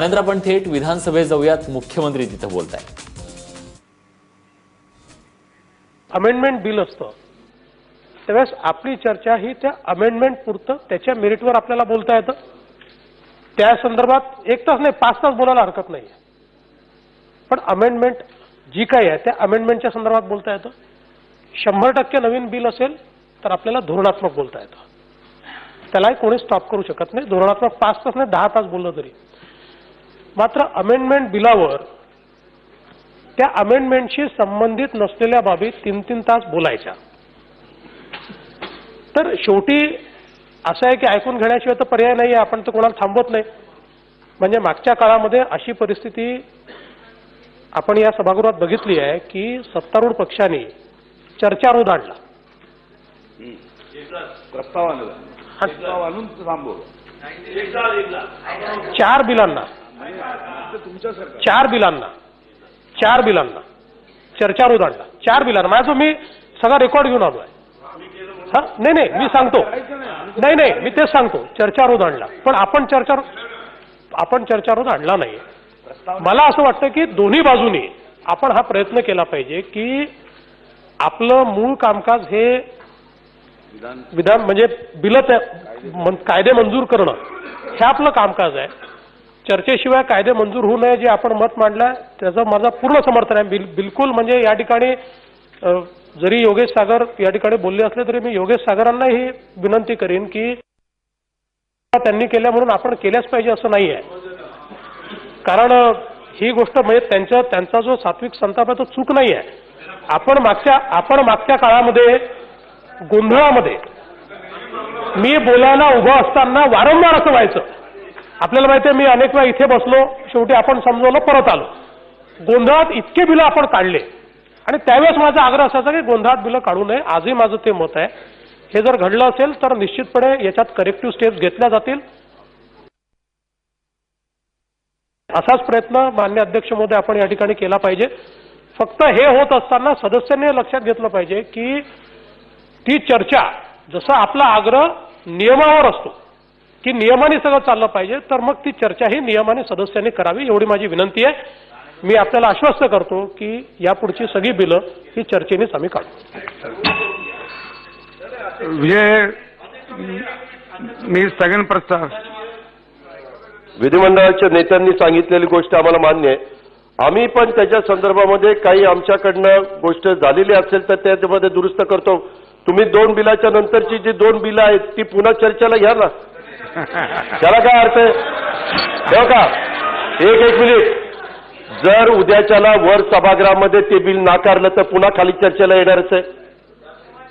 त्यानंतर आपण थेट विधानसभेत जाऊयात. मुख्यमंत्री तिथे बोलतायत. अमेंडमेंट बिल असतं त्यावेळेस आपली चर्चा ही त्या अमेंडमेंट पुरतं त्याच्या मेरिटवर आपल्याला बोलता येतं. त्या संदर्भात 1 तास नाही 5 तास बोलायला हरकत नाही. पण अमेंडमेंट जी काही आहे त्या अमेंडमेंटच्या संदर्भात बोलता येतं. 100% नवीन बिल असेल तर आपल्याला धोरणात्मक बोलता येतं. त्यालाही कोणी स्टॉप करू शकत नाही. धोरणात्मक 5 तास नाही 10 तास बोललं तरी. मात्र अमेंडमेंट बिलावर त्या अमेंडमेंटशी संबंधित नसलेल्या बाबी 3-3 तास बोलायच्या. तर शेवटी असं आहे की ऐकून घेण्याशिवाय तर पर्याय नाही आहे. आपण तर कोणाला थांबवत नाही. म्हणजे मागच्या काळामध्ये अशी परिस्थिती आपण या सभागृहात बघितली आहे की सत्तारूढ पक्षाने चर्चारोध आणला. प्रस्ताव आणून थांबवलं. 4 बिलांना 4 बिलांना चर्चारोध आणला. 4 बिलांना माझं मी सगळा रेकॉर्ड घेऊन आलोय. हा नाही मी सांगतो. नाही मी तेच सांगतो. चर्चारोध आणला पण आपण चर्चारोध आणला नाही. मला असं वाटतं की दोन्ही बाजूनी आपण हा प्रयत्न केला पाहिजे की आपलं मूळ कामकाज हे विधान म्हणजे बिल कायदे मंजूर करणं हे आपलं कामकाज आहे. चर्चेशिवाय कायदे मंजूर होऊ नये जे आपण मत मांडलं त्याचं माझं पूर्ण समर्थन आहे. बिलकुल म्हणजे या ठिकाणी जरी योगेश सागर या ठिकाणी बोलले असले तरी मी योगेश सागरांना ही विनंती करीन की त्यांनी केल्या म्हणून आपण केल्याच पाहिजे असं नाही आहे. कारण ही गोष्ट म्हणजे त्यांचा जो सात्विक संताप आहे तो चूक नाही आहे. आपण मागच्या काळामध्ये गोंधळामध्ये मी बोलायला उभं असताना वारंवार असं व्हायचं. आपल्याला माहिती आहे मी अनेक वेळा इथे बसलो शेवटी आपण समजवलं परत आलो. गोंधळात इतके बिलं आपण काढले आणि त्यावेळेस माझा आग्रह असायचा की गोंधळात बिलं काढू नये. आजही माझं ते मत आहे. हे जर घडलं असेल तर निश्चितपणे याच्यात करेक्टिव्ह स्टेप्स घेतल्या जातील. असाच प्रयत्न माननीय अध्यक्ष महोदय आपण या ठिकाणी केला पाहिजे. फक्त हे होत असताना सदस्यांनी लक्षात घेतलं पाहिजे की ती चर्चा जसा आपला आग्रह नियमावर असतो की नियमाने सगळं चाललं पाहिजे तर मग ती चर्चा ही नियमाने सदस्यांनी करावी एवढी माझी विनंती आहे. मी आपल्याला आश्वस्त करतो की यापुढची सगळी बिलं ही चर्चेनेच आम्ही काढू. मी स्थगन प्रस्ताव विधिमंडळाच्या नेत्यांनी सांगितलेली गोष्ट आम्हाला मान्य आहे. आम्ही पण त्याच्या संदर्भामध्ये काही आमच्याकडनं गोष्ट झालेली असेल तर त्यामध्ये दुरुस्त करतो. तुम्ही 2 बिलाच्या नंतरची जी 2 बिलं आहेत ती पुन्हा चर्चेला घ्या ना. त्याला काय अर्थ आहे ठेव का. एक मिनिट. जर उद्याच्याला वर सभागृहामध्ये ते बिल नाकारलं तर पुन्हा खाली चर्चेला येणारच आहे.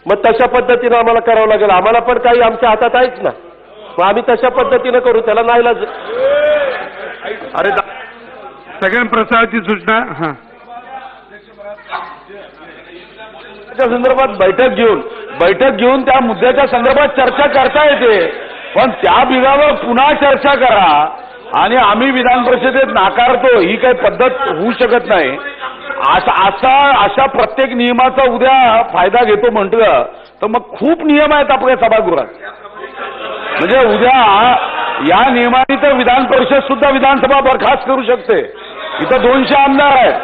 मग तशा पद्धतीनं आम्हाला करावं लागेल. आम्हाला पण काही आमच्या हातात आहेच ना. मग आम्ही तशा पद्धतीनं करू. त्याला नाही लाज. अरे स्थगन प्रस्तावाची सूचना. हा त्या संदर्भात बैठक घेऊन त्या मुद्द्याच्या संदर्भात चर्चा करता येते. पण त्या बिलावर पुन्हा चर्चा करा आणि आम्ही विधान परिषदेत नाकारतो ही काही पद्धत होऊ शकत नाही. अशा प्रत्येक नियमाचा उद्या फायदा घेतो म्हटलं तर मग खूप नियम आहेत आपल्या सभागृहात. म्हणजे उद्या या नियमाने तर विधान परिषद सुद्धा विधानसभा बरखास्त करू शकते. इथं 200 आमदार आहेत.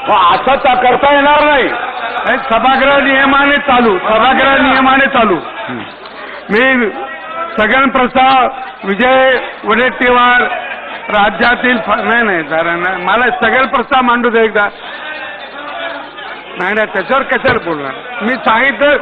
मग असं करता येणार नाही. सभागृह नियमाने चालू. मी स्थगन प्रस्ताव विजय वडेट्टीवार राज्यातील नाही जरा मला स्थगन प्रस्ताव मांडू दे एकदा. नाही त्याच्यावर कशाला बोलणार. मी सांगितलं